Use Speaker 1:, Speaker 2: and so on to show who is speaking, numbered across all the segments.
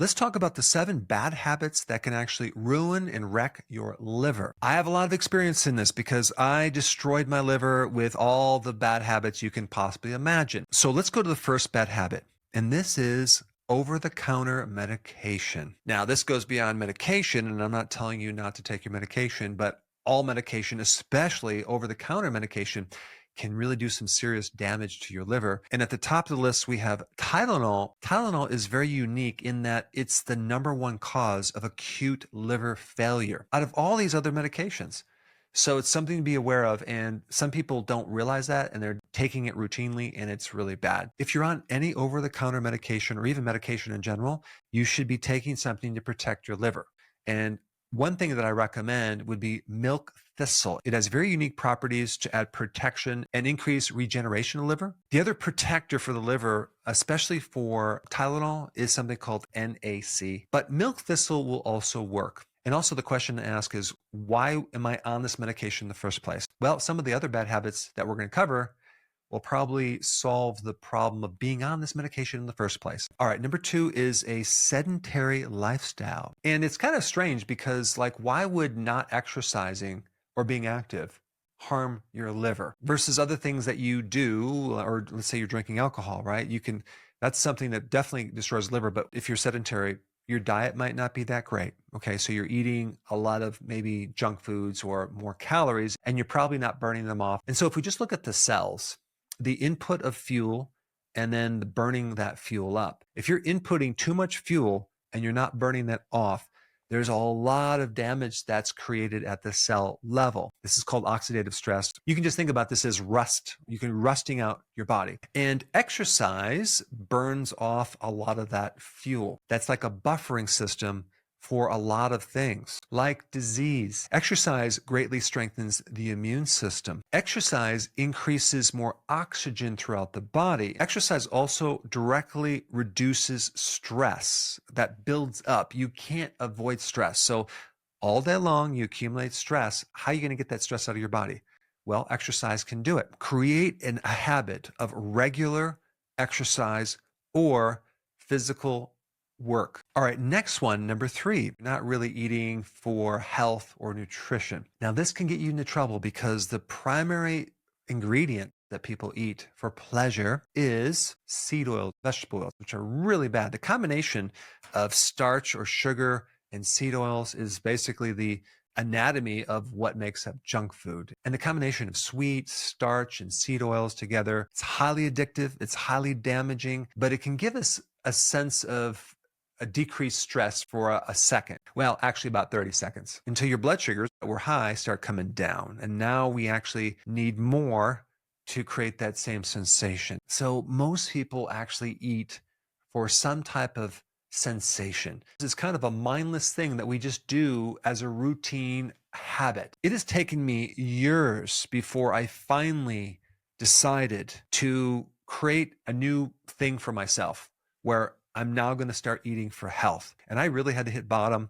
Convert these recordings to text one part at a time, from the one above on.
Speaker 1: Let's talk about the 7 bad habits that can actually ruin and wreck your liver. I have a lot of experience in this because I destroyed my liver with all the bad habits you can possibly imagine. So let's go to the first bad habit, and this is over-the-counter medication. Now, this goes beyond medication, and I'm not telling you not to take your medication, but all medication, especially over-the-counter medication, can really do some serious damage to your liver. And at the top of the list, we have Tylenol. Tylenol is very unique in that it's the #1 cause of acute liver failure out of all these other medications. So it's something to be aware of. And some people don't realize that and they're taking it routinely, and it's really bad. If you're on any over the counter medication or even medication in general, you should be taking something to protect your liver. And one thing that I recommend would be milk thistle. It has very unique properties to add protection and increase regeneration of the liver. The other protector for the liver, especially for Tylenol, is something called NAC. But milk thistle will also work. And also the question to ask is, why am I on this medication in the first place? Well, some of the other bad habits that we're going to cover will probably solve the problem of being on this medication in the first place. All right, number 2 is a sedentary lifestyle. And it's kind of strange because, like, why would not exercising or being active harm your liver versus other things that you do? Or let's say you're drinking alcohol, right? That's something that definitely destroys the liver. But if you're sedentary, your diet might not be that great. Okay, so you're eating a lot of maybe junk foods or more calories, and you're probably not burning them off. And so if we just look at the cells, the input of fuel and then the burning that fuel up. If you're inputting too much fuel and you're not burning that off, there's a lot of damage that's created at the cell level. This is called oxidative stress. You can just think about this as rust. You can rusting out your body. And exercise burns off a lot of that fuel. That's like a buffering system for a lot of things, like disease. Exercise greatly strengthens the immune system. Exercise increases more oxygen throughout the body. Exercise also directly reduces stress that builds up. You can't avoid stress. So all day long, you accumulate stress. How are you going to get that stress out of your body? Well, exercise can do it. Create a habit of regular exercise or physical work. All right, next one, number 3, not really eating for health or nutrition. Now, this can get you into trouble because the primary ingredient that people eat for pleasure is seed oils, vegetable oils, which are really bad. The combination of starch or sugar and seed oils is basically the anatomy of what makes up junk food. And the combination of sweet, starch, and seed oils together, it's highly addictive, it's highly damaging, but it can give us a sense of a decreased stress for a second. Well, actually about 30 seconds until your blood sugars that were high start coming down. And now we actually need more to create that same sensation. So most people actually eat for some type of sensation. It's kind of a mindless thing that we just do as a routine habit. It has taken me years before I finally decided to create a new thing for myself where I'm now going to start eating for health. And I really had to hit bottom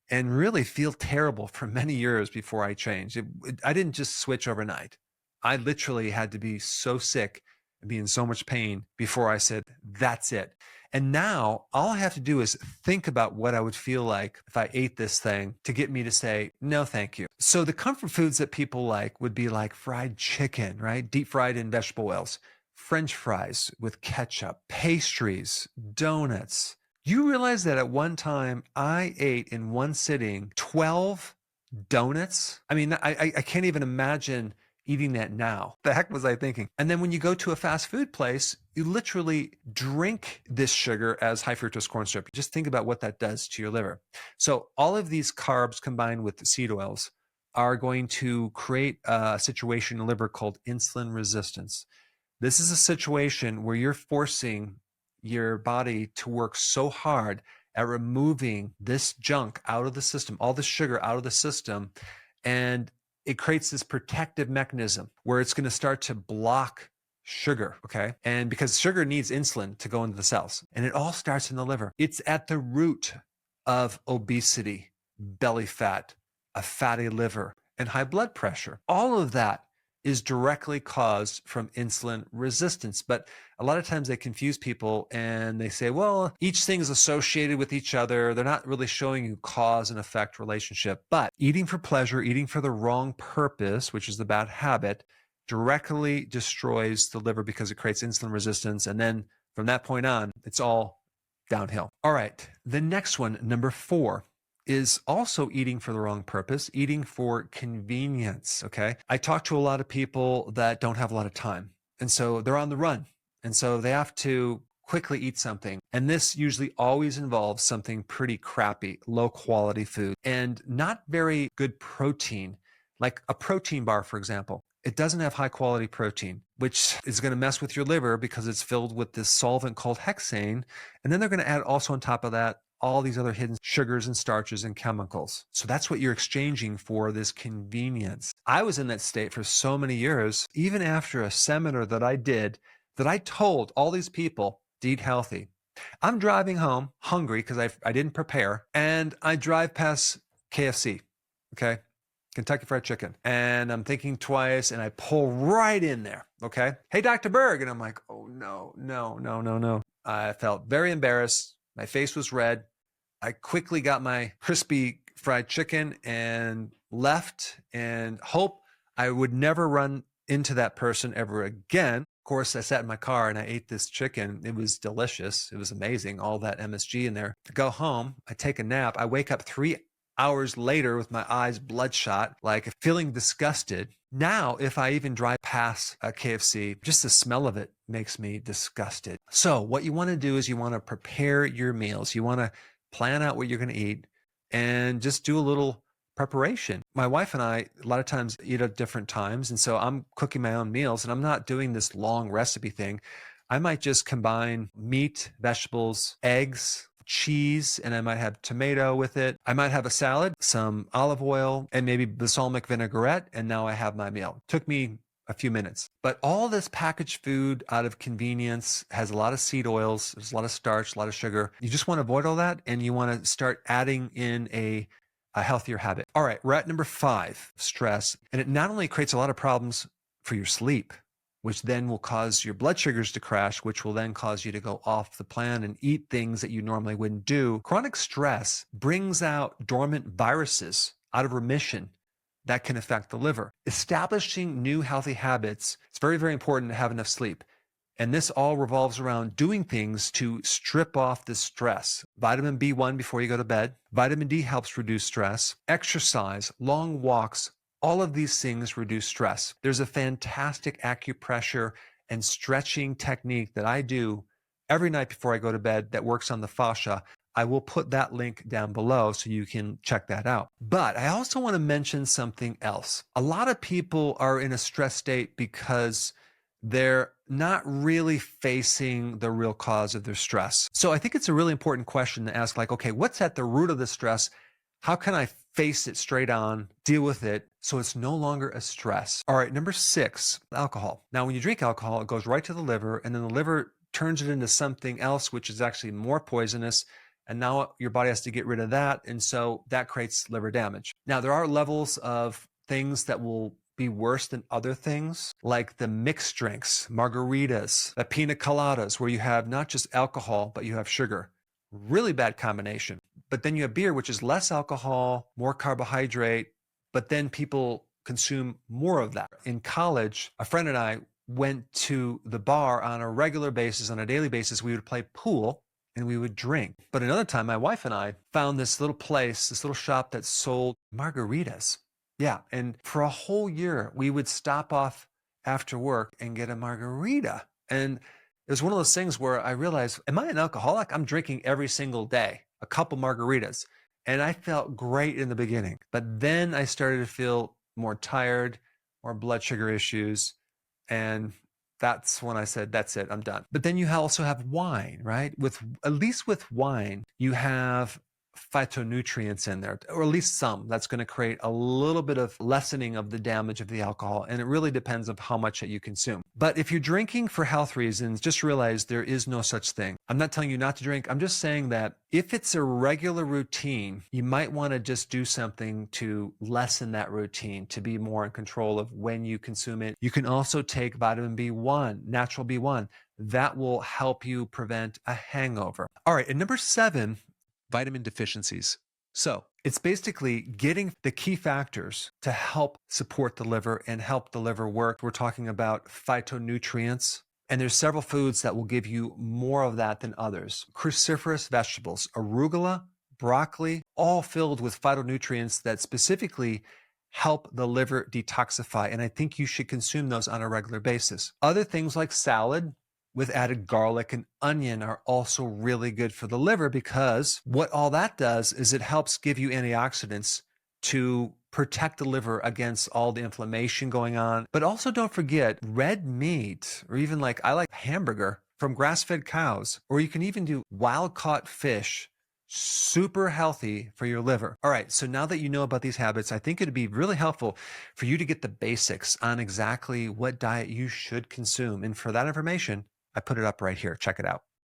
Speaker 1: and really feel terrible for many years before I changed. I didn't just switch overnight. I literally had to be so sick and be in so much pain before I said, that's it. And now all I have to do is think about what I would feel like if I ate this thing to get me to say, no, thank you. So the comfort foods that people like would be like fried chicken, right? Deep fried in vegetable oils, French fries with ketchup, pastries, donuts. You realize that at one time I ate in one sitting 12 donuts? I mean, I can't even imagine eating that now. The heck was I thinking? And then when you go to a fast food place, you literally drink this sugar as high fructose corn syrup. Just think about what that does to your liver. So all of these carbs combined with the seed oils are going to create a situation in the liver called insulin resistance. This is a situation where you're forcing your body to work so hard at removing this junk out of the system, all this sugar out of the system, and it creates this protective mechanism where it's going to start to block sugar, okay? And because sugar needs insulin to go into the cells, and it all starts in the liver. It's at the root of obesity, belly fat, a fatty liver, and high blood pressure. All of that is directly caused from insulin resistance. But a lot of times they confuse people and they say, well, each thing is associated with each other. They're not really showing you cause and effect relationship. But eating for pleasure, eating for the wrong purpose, which is the bad habit, directly destroys the liver because it creates insulin resistance. And then from that point on, it's all downhill. All right. The next one, number 4, is also eating for the wrong purpose, eating for convenience. Okay. I talk to a lot of people that don't have a lot of time. And so they're on the run. And so they have to quickly eat something. And this usually always involves something pretty crappy, low quality food, and not very good protein, like a protein bar, for example. It doesn't have high quality protein, which is going to mess with your liver because it's filled with this solvent called hexane. And then they're going to add also on top of that all these other hidden sugars and starches and chemicals. So that's what you're exchanging for this convenience. I was in that state for so many years, even after a seminar that I did, that I told all these people to eat healthy. I'm driving home hungry because I didn't prepare, and I drive past KFC, okay? Kentucky Fried Chicken. And I'm thinking twice and I pull right in there. Okay. Hey, Dr. Berg. And I'm like, oh, no, no, no, no, no. I felt very embarrassed. My face was red. I quickly got my crispy fried chicken and left and hope I would never run into that person ever again. Of course, I sat in my car and I ate this chicken. It was delicious. It was amazing. All that MSG in there. I go home. I take a nap. I wake up 3 hours later with my eyes bloodshot, like feeling disgusted. Now, if I even drive past a KFC, just the smell of it makes me disgusted. So what you want to do is you want to prepare your meals. You want to plan out what you're going to eat and just do a little preparation. My wife and I, a lot of times, eat at different times. And so I'm cooking my own meals and I'm not doing this long recipe thing. I might just combine meat, vegetables, eggs, cheese, and I might have tomato with it. I might have a salad, some olive oil, and maybe balsamic vinaigrette, and now I have my meal. Took me a few minutes. But all this packaged food out of convenience has a lot of seed oils, there's a lot of starch, a lot of sugar. You just want to avoid all that, and you want to start adding in a healthier habit. All right, we're at number 5, stress. And it not only creates a lot of problems for your sleep, which then will cause your blood sugars to crash, which will then cause you to go off the plan and eat things that you normally wouldn't do. Chronic stress brings out dormant viruses out of remission that can affect the liver. Establishing new healthy habits, it's very, very important to have enough sleep. And this all revolves around doing things to strip off the stress. Vitamin B1 before you go to bed. Vitamin D helps reduce stress. Exercise, long walks, all of these things reduce stress. There's a fantastic acupressure and stretching technique that I do every night before I go to bed that works on the fascia. I will put that link down below so you can check that out. But I also want to mention something else. A lot of people are in a stress state because they're not really facing the real cause of their stress. So I think it's a really important question to ask, like, okay, what's at the root of the stress? How can I face it straight on, deal with it, so it's no longer a stress? All right, number 6, alcohol. Now, when you drink alcohol, it goes right to the liver, and then the liver turns it into something else, which is actually more poisonous. And now your body has to get rid of that. And so that creates liver damage. Now, there are levels of things that will be worse than other things, like the mixed drinks, margaritas, the pina coladas, where you have not just alcohol, but you have sugar. Really bad combination. But then you have beer, which is less alcohol, more carbohydrate, but then people consume more of that. In college, a friend and I went to the bar on a regular basis, on a daily basis. We would play pool and we would drink. But another time, my wife and I found this little place, this little shop that sold margaritas. Yeah, and for a whole year, we would stop off after work and get a margarita. And it was one of those things where I realized, am I an alcoholic? I'm drinking every single day, a couple margaritas. And I felt great in the beginning. But then I started to feel more tired, more blood sugar issues. And that's when I said, that's it, I'm done. But then you also have wine, right? At least with wine, you have phytonutrients in there, or at least some. That's going to create a little bit of lessening of the damage of the alcohol. And it really depends on how much that you consume. But if you're drinking for health reasons, just realize there is no such thing. I'm not telling you not to drink. I'm just saying that if it's a regular routine, you might want to just do something to lessen that routine, to be more in control of when you consume it. You can also take vitamin B1, natural B1. That will help you prevent a hangover. All right, and number 7, vitamin deficiencies. So it's basically getting the key factors to help support the liver and help the liver work. We're talking about phytonutrients. And there's several foods that will give you more of that than others. Cruciferous vegetables, arugula, broccoli, all filled with phytonutrients that specifically help the liver detoxify. And I think you should consume those on a regular basis. Other things like salad with added garlic and onion are also really good for the liver, because what all that does is it helps give you antioxidants to protect the liver against all the inflammation going on. But also don't forget red meat, or even like I like hamburger from grass-fed cows, or you can even do wild-caught fish. Super healthy for your liver. All right, so now that you know about these habits, I think it'd be really helpful for you to get the basics on exactly what diet you should consume. And for that information, I put it up right here. Check it out.